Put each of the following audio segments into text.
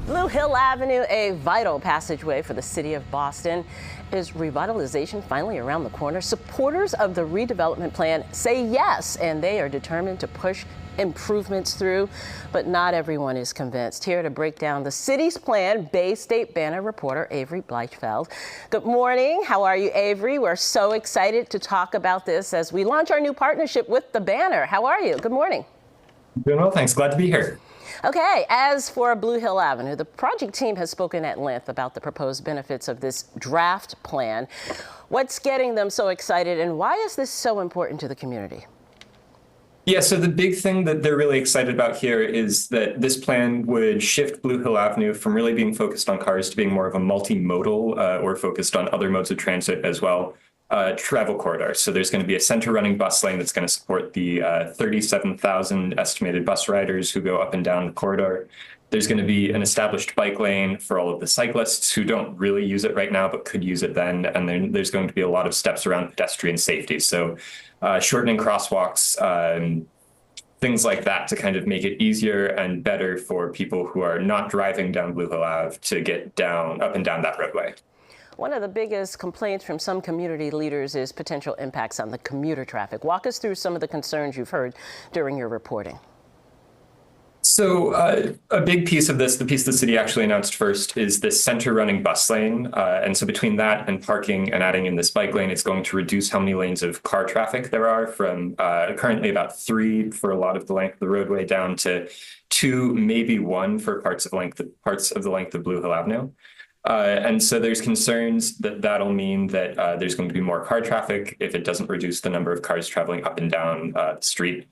Blue Hill Avenue, a vital passageway for the city of Boston. Is revitalization finally around the corner? Supporters of the redevelopment plan say yes, and they are determined to push improvements through, but not everyone is convinced. Here to break down the city's plan, Bay State Banner reporter Avery Bleichfeld. Good morning. How are you, Avery? We're so excited to talk about this as we launch our new partnership with the Banner. How are you? Good morning. Doing well, thanks. Glad to be here. Okay, as for Blue Hill Avenue, the project team has spoken at length about the proposed benefits of this draft plan. What's getting them so excited, and why is this so important to the community? Yeah, so the big thing that they're really excited about here is that this plan would shift Blue Hill Avenue from really being focused on cars to being more of a multimodal or focused on other modes of transit as well. Travel corridor. So there's going to be a center running bus lane that's going to support the 37,000 estimated bus riders who go up and down the corridor. There's going to be an established bike lane for all of the cyclists who don't really use it right now, but could use it then. And then there's going to be a lot of steps around pedestrian safety. So shortening crosswalks, things like that to kind of make it easier and better for people who are not driving down Blue Hill Ave to get up and down that roadway. One of the biggest complaints from some community leaders is potential impacts on the commuter traffic. Walk us through some of the concerns you've heard during your reporting. So a big piece of this, the piece the city actually announced first, is this center running bus lane. And so between that and parking and adding in this bike lane, it's going to reduce how many lanes of car traffic there are from currently about 3 for a lot of the length of the roadway down to 2, maybe 1 for parts of the length of Blue Hill Avenue. And so there's concerns that that'll mean that there's going to be more car traffic if it doesn't reduce the number of cars traveling up and down the street.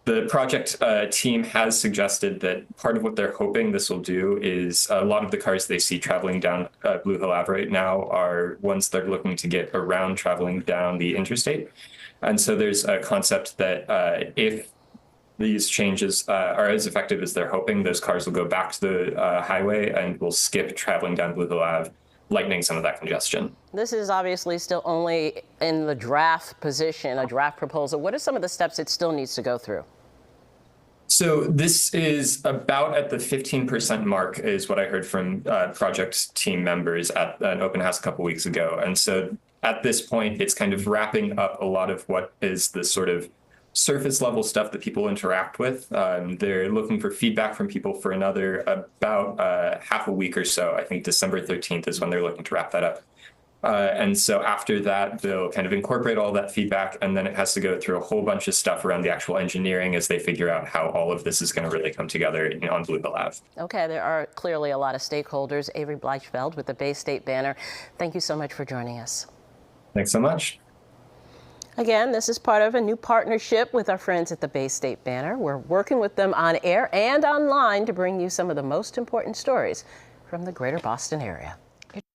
The project team has suggested that part of what they're hoping this will do is a lot of the cars they see traveling down Blue Hill Ave right now are ones they're looking to get around traveling down the interstate. And so there's a concept that if these changes are as effective as they're hoping, those cars will go back to the highway and will skip traveling down Blue Hill Ave, lightening some of that congestion. This is obviously still only in the draft position, a draft proposal. What are some of the steps it still needs to go through? So this is about at the 15% mark is what I heard from project team members at an open house a couple weeks ago. And so at this point, it's kind of wrapping up a lot of what is the sort of surface level stuff that people interact with. They're looking for feedback from people for another about half a week or so. I think December 13th is when they're looking to wrap that up. And so after that, they'll kind of incorporate all that feedback, and then it has to go through a whole bunch of stuff around the actual engineering as they figure out how all of this is going to really come together on Blue Hill Ave. Okay, there are clearly a lot of stakeholders. Avery Bleichfeld with the Bay State Banner. Thank you so much for joining us. Thanks so much. Again, this is part of a new partnership with our friends at the Bay State Banner. We're working with them on air and online to bring you some of the most important stories from the greater Boston area.